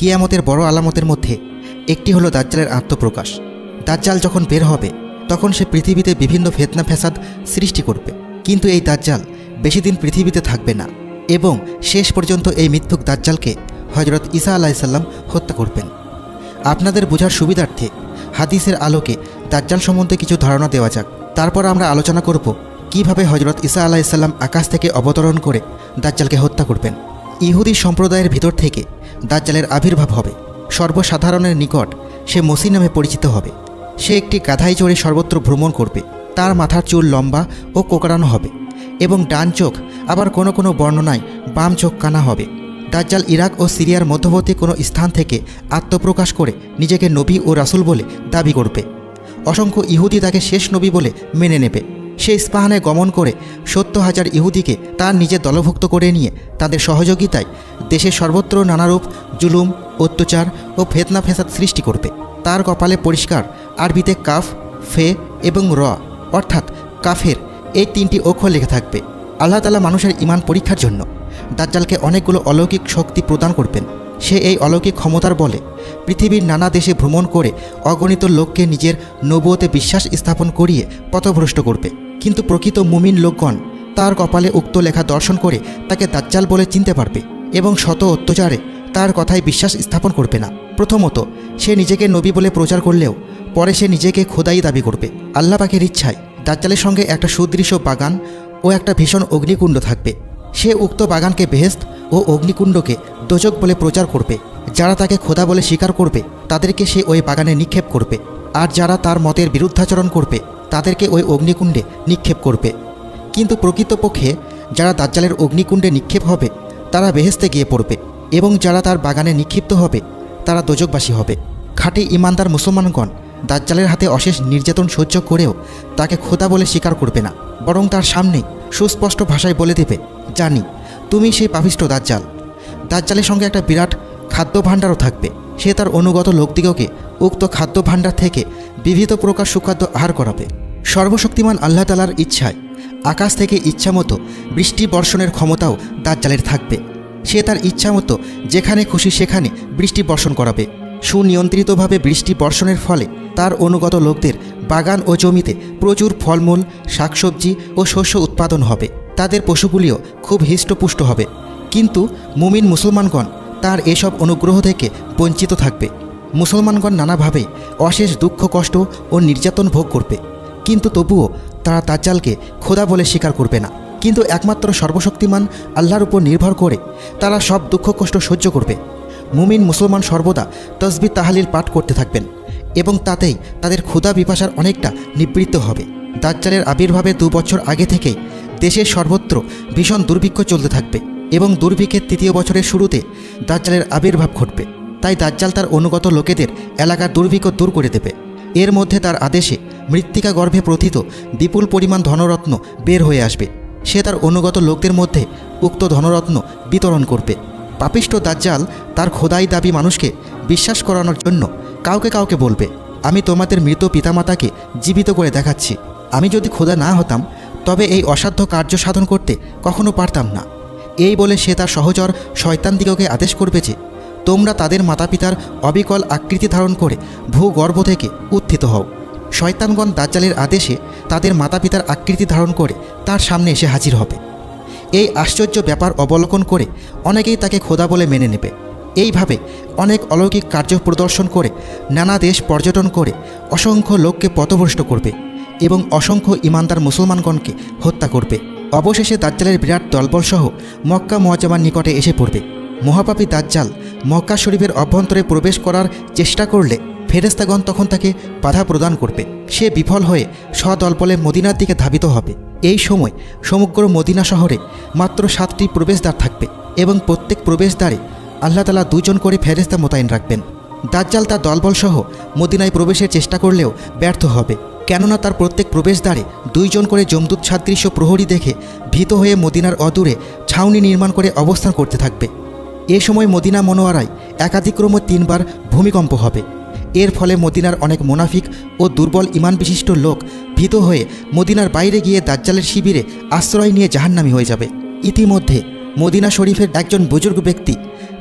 কিয়ামতের বড় আলামতের মধ্যে একটি হলো দাজ্জালের আত্মপ্রকাশ। দাজ্জাল যখন বের হবে তখন সে পৃথিবীতে বিভিন্ন ফিতনা ফ্যাসাদ সৃষ্টি করবে, কিন্তু এই দাজ্জাল বেশি দিন পৃথিবীতে থাকবে না এবং শেষ পর্যন্ত এই মিথ্যুক দাজ্জালকে হযরত ঈসা আলাইহিসসালাম হত্যা করবেন। আপনাদের বোঝার সুবিধার্থে হাদিসের আলোকে দাজ্জাল সম্বন্ধে কিছু ধারণা দেওয়া যাক। তারপর আমরা আলোচনা করব কিভাবে হযরত ঈসা আলাইহিসসালাম আকাশ থেকে অবতরণ করে দাজ্জালকে হত্যা করবেন। ইহুদি সম্প্রদায়ের ভিতর থেকে দাজ্জালের আবির্ভাব হবে। সর্বসাধারণের নিকট সে মসিহ নামে পরিচিত হবে। সে একটি গাধায় চড়ে সর্বত্র ভ্রমণ করবে। তার মাথার চুল লম্বা ও কোকড়ানো হবে এবং ডান চোখ, আবার কোনো কোনো বর্ণনায় বাম চোখ কানা হবে। দাজ্জাল ইরাক ও সিরিয়ার মধ্যবর্তী কোনো স্থান থেকে আত্মপ্রকাশ করে নিজেকে নবী ও রাসূল বলে দাবি করবে। অসংখ্য ইহুদি তাকে শেষ নবী বলে মেনে নেবে। সে ইস্পাহানে গমন করে ৭০,০০০ ইহুদিকে তার নিজের দলভুক্ত করে নিয়ে তাদের সহযোগিতায় দেশের সর্বত্র নানারূপ জুলুম, অত্যাচার ও ফিতনা ফ্যাসাদ সৃষ্টি করবে। তার কপালে পরিষ্কার আরবিতে কাফ, ফে এবং র অর্থাৎ কাফের এই ৩টি অক্ষর লেখা থাকবে। আল্লাহ তাআলা মানুষের ঈমান পরীক্ষার জন্য দাজ্জালকে অনেকগুলো অলৌকিক শক্তি প্রদান করবেন। সে এই অলৌকিক ক্ষমতার বলে পৃথিবীর নানা দেশে ভ্রমণ করে অগণিত লোককে নিজের নবুয়তে বিশ্বাস স্থাপন করিয়ে পথভ্রষ্ট করবে। কিন্তু প্রকৃত মুমিন লোকগণ তার কপালে উক্ত লেখা দর্শন করে তাকে দাজ্জাল বলে চিনতে পারবে এবং শত অত্যাচারে তার কথায় বিশ্বাস স্থাপন করবে না। প্রথমত, সে নিজেকে নবী বলে প্রচার করলেও পরে সে নিজেকে খোদাই দাবি করবে। আল্লাহ পাকের ইচ্ছায় দাজ্জালের সঙ্গে একটা সুদৃশ্য বাগান ও একটা ভীষণ অগ্নিকুণ্ড থাকবে। সে উক্ত বাগানকে বেহেশত ও অগ্নিকুণ্ডকে দোজক বলে প্রচার করবে। যারা তাকে খোদা বলে স্বীকার করবে তাদেরকে সে ওই বাগানে নিক্ষেপ করবে, আর যারা তার মতের বিরুদ্ধাচরণ করবে তাদেরকে ওই অগ্নিকুণ্ডে নিক্ষেপ করবে। কিন্তু প্রকৃতপক্ষে যারা দাজ্জালের অগ্নিকুণ্ডে নিক্ষেপ হবে তারা বেহেশতে গিয়ে পড়বে এবং যারা তার বাগানে নিক্ষিপ্ত হবে তারা দোজকবাসী হবে। খাঁটি ঈমানদার মুসলমানগণ দাজ্জালের হাতে অশেষ নির্যাতন সহ্য করেও তাকে খোদা বলে স্বীকার করবে না, বরং তার সামনে সুস্পষ্ট ভাষায় বলে দেবে, জানি তুমি সেই পাপিষ্ঠ দাজ্জাল। দাজ্জালের সঙ্গে একটা বিরাট খাদ্য ভাণ্ডারও থাকবে। সে তার অনুগত লোকদিগকে উক্ত খাদ্য ভাণ্ডার থেকে বিবিধ প্রকার সুখাদ্য আহার করাবে। সর্বশক্তিমান আল্লাহ তাআলার ইচ্ছায় আকাশ থেকে ইচ্ছামতো বৃষ্টি বর্ষণের ক্ষমতাও দাজ্জালের থাকবে। সে তার ইচ্ছামতো যেখানে খুশি সেখানে বৃষ্টি বর্ষণ করাবে। সুনিয়ন্ত্রিতভাবে বৃষ্টি বর্ষণের ফলে তার অনুগত লোকদের বাগান ও জমিতে প্রচুর ফলমূল, শাকসবজি ও শস্য উৎপাদন হবে। তাদের পশুগুলিও খুব হৃষ্টপুষ্ট হবে। কিন্তু মুমিন মুসলমানগণ তার এসব অনুগ্রহ থেকে বঞ্চিত থাকবে। মুসলমানগণ নানাভাবে অশেষ দুঃখ, কষ্ট ও নির্যাতন ভোগ করবে, কিন্তু তবুও তারা দাজ্জালকে খোদা বলে স্বীকার করবে না। কিন্তু একমাত্র সর্বশক্তিমান আল্লাহর উপর নির্ভর করে তারা সব দুঃখ কষ্ট সহ্য করবে। মুমিন মুসলমান সর্বদা তসবিহ তাহলিল পাঠ করতে থাকবেন এবং তাতেই তাদের ক্ষুধা পিপাসার অনেকটা নিবৃত্ত হবে। দাজ্জালের আবির্ভাবের 2 বছর আগে থেকেই দেশের সর্বত্র ভীষণ দুর্ভিক্ষ চলতে থাকবে এবং দুর্ভিক্ষের 3য় বছরের শুরুতে দাজ্জালের আবির্ভাব ঘটবে। তাই দাজ্জাল তার অনুগত লোকেদের এলাকার দুর্ভিক্ষ দূর করে দেবে। এর মধ্যে তার আদেশে মৃত্তিকা গর্ভে প্রথিত বিপুল পরিমাণ ধনরত্ন বের হয়ে আসবে। সে তার অনুগত লোকদের মধ্যে উক্ত ধনরত্ন বিতরণ করবে। পাপিষ্ঠ দাজ্জাল তার খোদাই দাবি মানুষকে বিশ্বাস করানোর জন্য কাউকে কাউকে বলবে, আমি তোমাদের মৃত পিতামাতাকে জীবিত করে দেখাচ্ছি। আমি যদি খোদা না হতাম তবে এই অসাধ্য কার্য সাধন করতে কখনো পারতাম না। এই বলে সে তার সহচর শয়তানদিগকে আদেশ করবে যে তোমরা তাদের মাতাপিতার অবিকল আকৃতি ধারণ করে ভূগর্ভ থেকে উত্থিত হও। শয়তানগণ দাজ্জালের আদেশে তাদের মাতাপিতার আকৃতি ধারণ করে তার সামনে এসে হাজির হবে। এই আশ্চর্য ব্যাপার অবলোকন করে অনেকেই তাকে খোদা বলে মেনে নেবে। এইভাবে অনেক অলৌকিক কার্য প্রদর্শন করে নানা দেশ পর্যটন করে অসংখ্য লোককে পথভ্রষ্ট করবে এবং অসংখ্য ঈমানদার মুসলমানগণকে হত্যা করবে। অবশেষে দাজ্জালের বিরাট দলবলসহ মক্কা মুআজ্জামার নিকটে এসে পড়বে। মহাপাপী দাজ্জাল মক্কা শরীফের অভ্যন্তরে প্রবেশ করার চেষ্টা করলে ফেরেশতাগণ তখন তাকে বাধা প্রদান করবে। সে বিফল হয়ে সদলবলে মদিনার দিকে ধাবিত হবে। এই সময় সমগ্র মদিনা শহরে মাত্র 7টি প্রবেশদ্বার থাকবে এবং প্রত্যেক প্রবেশদ্বারে আল্লাহ তাআলা 2 জন করে ফেরেশতা মোতায়েন রাখবেন। দাজ্জাল তার দলবলসহ মদিনায় প্রবেশের চেষ্টা করলেও ব্যর্থ হবে, কেননা তার প্রত্যেক প্রবেশদ্বারে 2 জন করে যমদূত সাদৃশ্য প্রহরী দেখে ভীত হয়ে মদিনার অদূরে ছাউনি নির্মাণ করে অবস্থান করতে থাকবে। এ সময় মদিনা মনোয়ারায় একাধিক্রমে 3 বার ভূমিকম্প হবে। এর ফলে মদিনার অনেক মুনাফিক ও দুর্বল ঈমান বিশিষ্ট লোক ভীত হয়ে মদিনার বাইরে গিয়ে দাজ্জালের শিবিরে আশ্রয় নিয়ে জাহান্নামী হয়ে যাবে। ইতিমধ্যে মদিনা শরীফের একজন বুজুর্গ ব্যক্তি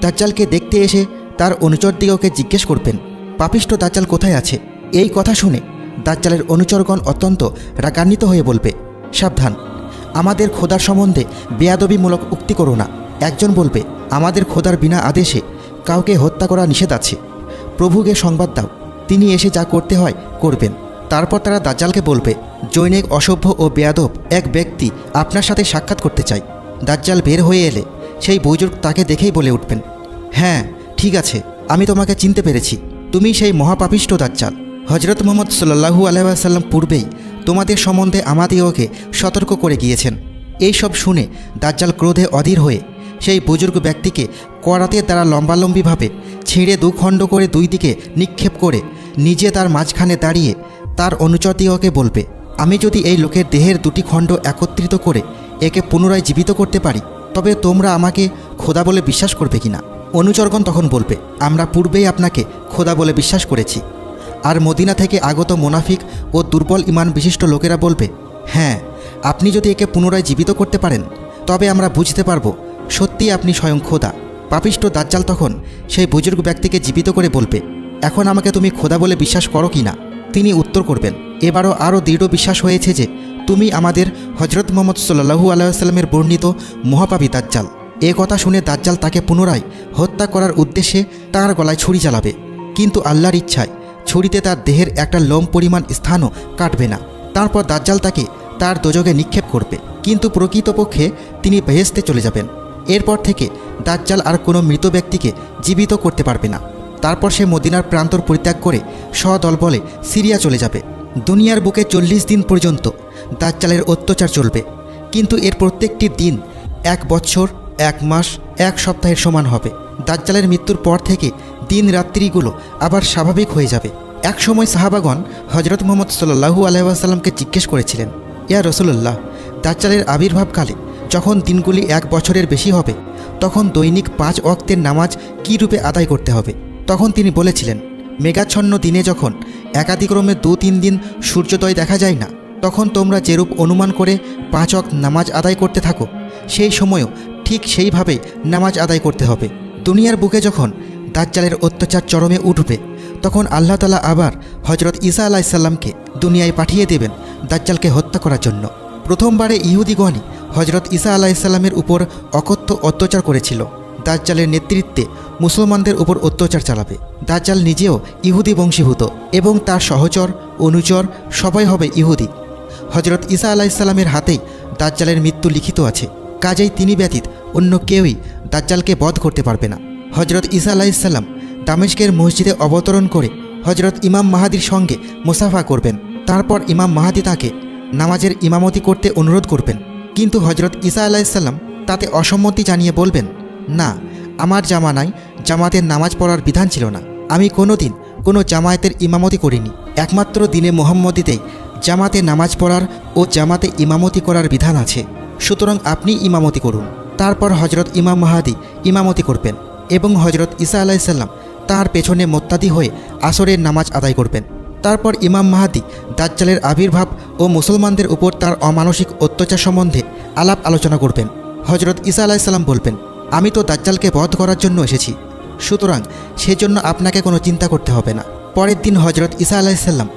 দাজ্জালকে দেখতে এসে তার অনুচরদিগকে জিজ্ঞেস করবেন, পাপিষ্ঠ দাজ্জাল কোথায় আছে? এই কথা শুনে দাজ্জালের অনুচরগণ অত্যন্ত রাগান্বিত হয়ে বলবে, সাবধান, আমাদের খোদার সম্বন্ধে বেয়াদবিমূলক উক্তি করো না। একজন বলবে, আমাদের খোদার বিনা আদেশে কাউকে হত্যা করা নিষেধ আছে। প্রভুকে সংবাদ দাও, তিনি এসে যা করতে হয় করবেন। তারপর তারা দাজ্জালকে বলবে, জৈনিক অসভ্য ও বেয়াদব এক ব্যক্তি আপনার সাথে সাক্ষাৎ করতে চাই। দাজ্জাল বের হয়ে এলে সেই বুজুর্গ তাকে দেখেই বলে উঠবেন, হ্যাঁ ঠিক আছে, আমি তোমাকে চিনতে পেরেছি, তুমি সেই মহাপাপিষ্ঠ দাজ্জাল। হজরত মুহাম্মদ সাল্লাল্লাহু আলাইহি ওয়াসাল্লাম পূর্বেই তোমাদের সম্বন্ধে আমাদিগকে সতর্ক করে গিয়েছেন। এই সব শুনে দাজ্জাল ক্রোধে অধীর হয়ে সেই বুজুর্গ ব্যক্তিকে করাতের দ্বারা লম্বালম্বিভাবে ছিঁড়ে দুখণ্ড করে দুই দিকে নিক্ষেপ করে নিজে তার মাঝখানে দাঁড়িয়ে তার অনুচরদিগকে বলবে, আমি যদি এই লোকের দেহের দুটি খণ্ড একত্রিত করে একে পুনরায় জীবিত করতে পারি, তবে তোমরা আমাকে খোদা বলে বিশ্বাস করবে কিনা? অনুচরগণ তখন বলবে, আমরা পূর্বেই আপনাকে খোদা বলে বিশ্বাস করেছি। আর মদিনা থেকে আগত মুনাফিক ও দুর্বল ঈমান বিশিষ্ট লোকেরা বলবে, হ্যাঁ, আপনি যদি একে পুনরায় জীবিত করতে পারেন তবে আমরা বুঝতে পারবো সত্যিই আপনি স্বয়ং খোদা। পাপিষ্ঠ দাজ্জাল তখন সেই বুজুর্গ ব্যক্তিকে জীবিত করে বলবে, এখন আমাকে তুমি খোদা বলে বিশ্বাস করো কি না? তিনি উত্তর করবেন, এবারও আরও দৃঢ় বিশ্বাস হয়েছে যে তুমি আমাদের হজরত মুহাম্মদ সাল্লাল্লাহু আলাইহি ওয়াসাল্লামের বর্ণিত মহাপাপী দাজ্জাল। এ কথা শুনে দাজ্জাল তাকে পুনরায় হত্যা করার উদ্দেশ্যে তার গলায় ছুরি চালাবে, কিন্তু আল্লাহর ইচ্ছায় ছুরিতে তার দেহের একটা লোম পরিমাণ স্থানও কাটবে না। তারপর দাজ্জাল তাকে তার দোজগে নিক্ষেপ করবে, কিন্তু প্রকৃতপক্ষে তিনি বেহেশতে চলে যাবেন। এরপর থেকে দাজ্জাল আর কোনো মৃত ব্যক্তিকে জীবিত করতে পারবে না। তারপর সে মদিনার প্রান্তর পরিত্যাগ করে সদলবলে সিরিয়া চলে যাবে। দুনিয়ার বুকে 40 দিন পর্যন্ত দাজ্জালের অত্যাচার চলবে, কিন্তু এর প্রত্যেকটি দিন 1 বছর, 1 মাস, 1 সপ্তাহের সমান হবে। দাজ্জালের মৃত্যুর পর থেকে দিন রাত্রিগুলো আবার স্বাভাবিক হয়ে যাবে। এক সময় সাহাবাগণ হজরত মুহাম্মদ সাল্লাল্লাহু আলাইহি ওয়াসাল্লামকে জিজ্ঞেস করেছিলেন, ইয়া রাসূলুল্লাহ, দাজ্জালের আবির্ভাবকালে যখন দিনগুলি 1 বছরের বেশি হবে, তখন দৈনিক 5 ওয়াক্তের নামাজ কী রূপে আদায় করতে হবে? তখন তিনি বলেছিলেন, মেঘাচ্ছন্ন দিনে যখন একাদিক্রমে 2-3 দিন সূর্যোদয় দেখা যায় না, তখন তোমরা যেরূপ অনুমান করে 5 ওয়াক্ত নামাজ আদায় করতে থাকো, সেই সময়ও ঠিক সেইভাবেই নামাজ আদায় করতে হবে। দুনিয়ার বুকে যখন দাজ্জালের অত্যাচার চরমে উঠবে, তখন আল্লাহ তাআলা আবার হজরত ঈসা আলাইহিস সালামকে দুনিয়ায় পাঠিয়ে দেবেন দাজ্জালকে হত্যা করার জন্য। প্রথমবারে ইহুদিগণই হজরত ঈসা আলাইহিস সালামের উপর অকথ্য অত্যাচার করেছিল। দাজ্জালের নেতৃত্বে মুসলমানদের উপর অত্যাচার চালাবে। দাজ্জাল নিজেও ইহুদি বংশীভূত এবং তার সহচর অনুচর সবাই হবে ইহুদি। হজরত ঈসা আলাইহিস সালামের হাতেই দাজ্জালের মৃত্যু লিখিত আছে, কাজেই তিনি ব্যতীত অন্য কেউই দাজ্জালকে বধ করতে পারবে না। হজরত ঈসা আলাইহিস সালাম দামেস্কের মসজিদে অবতরণ করে হজরত ইমাম মাহাদির সঙ্গে মুসাফা করবেন। তারপর ইমাম মাহাদি তাকে নামাজের ইমামতি করতে অনুরোধ করবেন, কিন্তু হজরত ঈসা আলাইহিস সালাম তাতে অসম্মতি জানিয়ে বলবেন, না, আমার জামানায় জামাতের নামাজ পড়ার বিধান ছিল না। আমি কোনোদিন কোনো জামায়াতের ইমামতি করিনি। একমাত্র দিনে মুহাম্মদীতেই জামাতে নামাজ পড়ার ও জামাতে ইমামতি করার বিধান আছে, সুতরাং আপনি ইমামতি করুন। তারপর হজরত ইমাম মাহাদি ইমামতি করবেন এবং হজরত ঈসা আলাইহিস সালাম তার পেছনে মোত্তাদি হয়ে আসরের নামাজ আদায় করবেন। তারপর ইমাম মাহাদি দাজ্জালের আবির্ভাব ও মুসলমানদের উপর তার অমানসিক অত্যাচার সম্বন্ধে আলাপ আলোচনা করবেন। হজরত ঈসা আলাইহিস সালাম বলবেন, আমি তো দাজ্জালকে বধ করার জন্য এসেছি, সুতরাং সেজন্য আপনাকে কোনো চিন্তা করতে হবে না। পরের দিন হজরত ঈসা আলাইহিস সালাম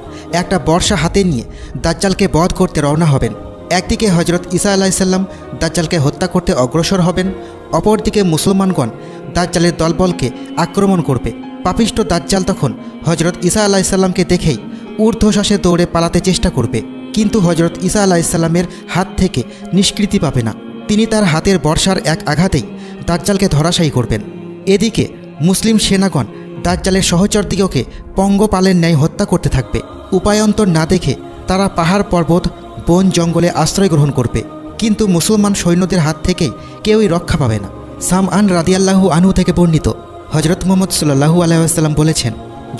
একটা বর্ষা হাতে নিয়ে দাজ্জালকে বধ করতে রওনা হবেন। একদিকে হজরত ঈসা আলাইহিস সালাম দাজ্জালকে হত্যা করতে অগ্রসর হবেন, অপরদিকে মুসলমানগণ দাজ্জালের দলবলকে আক্রমণ করবে। পাপিষ্ঠ দাজ্জাল তখন হজরত ঈসা আলাইহিস সালামকে দেখেই ঊর্ধ্বশ্বাসে দৌড়ে পালাতে চেষ্টা করবে, কিন্তু হজরত ঈসা আলাইহিস সালামের হাত থেকে নিষ্কৃতি পাবে না। তিনি তার হাতের বর্ষার এক আঘাতেই দাজ্জালকে ধরাশায়ী করবেন। এদিকে মুসলিম সেনাগণ দাজ্জালের সহচরদিগকে পঙ্গপালের ন্যায় হত্যা করতে থাকবে। উপায়ন্তর না দেখে তারা পাহাড় পর্বত বন জঙ্গলে আশ্রয় গ্রহণ করবে, কিন্তু মুসলমান সৈন্যদের হাত থেকে কেউই রক্ষা পাবে না। সামআন রাদিয়াল্লাহু আনহু থেকে বর্ণিত, হজরত মুহাম্মদ সাল্লাল্লাহু আলাইহি ওয়াসাল্লাম বলেছেন,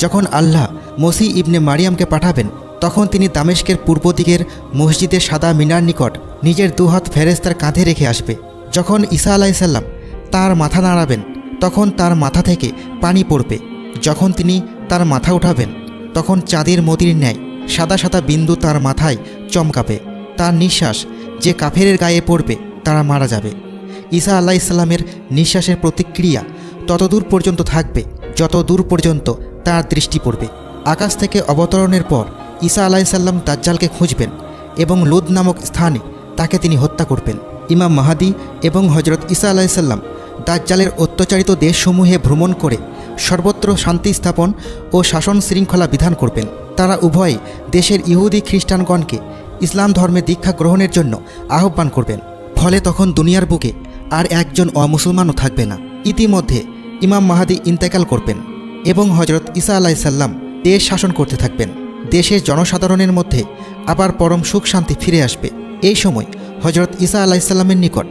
যখন আল্লাহ মসিহ ইবনে মারিয়ামকে পাঠাবেন, তখন তিনি দামেস্কের পূর্ব দিকের মসজিদের সাদা মিনার নিকট নিজের 2 হাত ফেরেশতার কাঁধে রেখে আসবে। যখন ঈসা আলাইহিস সালাম তার মাথা নাড়াবেন, তখন তার মাথা থেকে পানি পড়বে। যখন তিনি তার মাথা উঠাবেন, তখন চাঁদের মতির ন্যায় সাদা সাদা বিন্দু তার মাথায় চমকাবে। তার নিঃশ্বাস যে কাফেরের গায়ে পড়বে তারা মারা যাবে। ঈসা আলাইহিস সালামের নিঃশ্বাসের প্রতিক্রিয়া ততদূর পর্যন্ত থাকবে যত দূর পর্যন্ত তার দৃষ্টি পড়বে। আকাশ থেকে অবতরণের পর ঈসা আলাইসাল্লাম দাজ্জালকে খুঁজবেন এবং লুদ নামক স্থানে তাকে তিনি হত্যা করবেন। ইমাম মাহাদি এবং হজরত ঈসা আলাইসাল্লাম দাজ্জালের অত্যাচারিত দেশসমূহে ভ্রমণ করে সর্বত্র শান্তি স্থাপন ও শাসন শৃঙ্খলা বিধান করবেন। তারা উভয়ে দেশের ইহুদি খ্রিস্টানগণকে ইসলাম ধর্মে দীক্ষা গ্রহণের জন্য আহ্বান করবেন। ফলে তখন দুনিয়ার বুকে আর একজন অমুসলমানও থাকবে না। ইতিমধ্যে ইমাম মাহাদি ইন্তেকাল করবেন এবং হজরত ঈসা আলাইসাল্লাম দেশ শাসন করতে থাকবেন। দেশের জনসাধারণের মধ্যে আবার পরম সুখ শান্তি ফিরে আসবে। এই সময় হজরত ঈসা আলাইসাল্লামের নিকট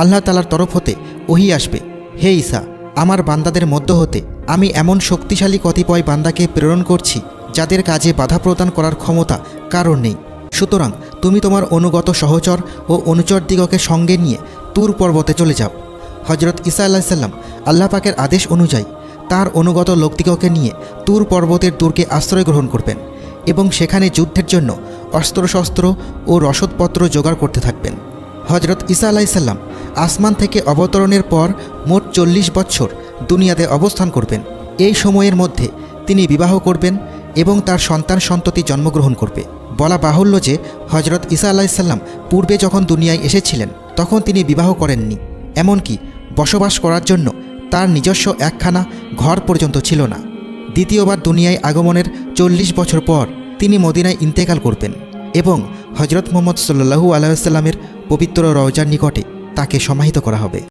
আল্লাহ তাআলার তরফ হতে ওহী আসবে, হে ঈসা, আমার বান্দাদের মধ্য হতে আমি এমন শক্তিশালী কতিপয় বান্দাকে প্রেরণ করছি যাদের কাজে বাধা প্রদান করার ক্ষমতা কারোর নেই। সুতরাং তুমি তোমার অনুগত সহচর ও অনুচরদিগকে সঙ্গে নিয়ে তুর পর্বতে চলে যাও। হজরত ঈসা আলাইসাল্লাম আল্লাহ পাকের আদেশ অনুযায়ী তার অনুগত লোকদিগকে নিয়ে তুর পর্বতের দুর্গে আশ্রয় গ্রহণ করবেন এবং সেখানে যুদ্ধের জন্য অস্ত্রশস্ত্র ও রসদপত্র জোগাড় করতে থাকবেন। হজরত ঈসা আলাইসাল্লাম আসমান থেকে অবতরণের পর মোট 40 বছর দুনিয়াতে অবস্থান করবেন। এই সময়ের মধ্যে তিনি বিবাহ করবেন এবং তার সন্তান সন্ততি জন্মগ্রহণ করবে। বলা বাহুল্য যে হজরত ঈসা আলাইসাল্লাম পূর্বে যখন দুনিয়ায় এসেছিলেন তখন তিনি বিবাহ করেননি, এমনকি বসবাস করার জন্য তার নিজস্ব একখানা ঘর পর্যন্ত ছিল না। দ্বিতীয়বার দুনিয়ায় আগমনের 40 বছর পর তিনি মদিনায় ইন্তেকাল করবেন এবং হজরত মুহাম্মদ সাল্লাল্লাহু আলাইহি ওয়াসাল্লামের পবিত্র রওজার নিকটে তাকে সমাহিত করা হবে।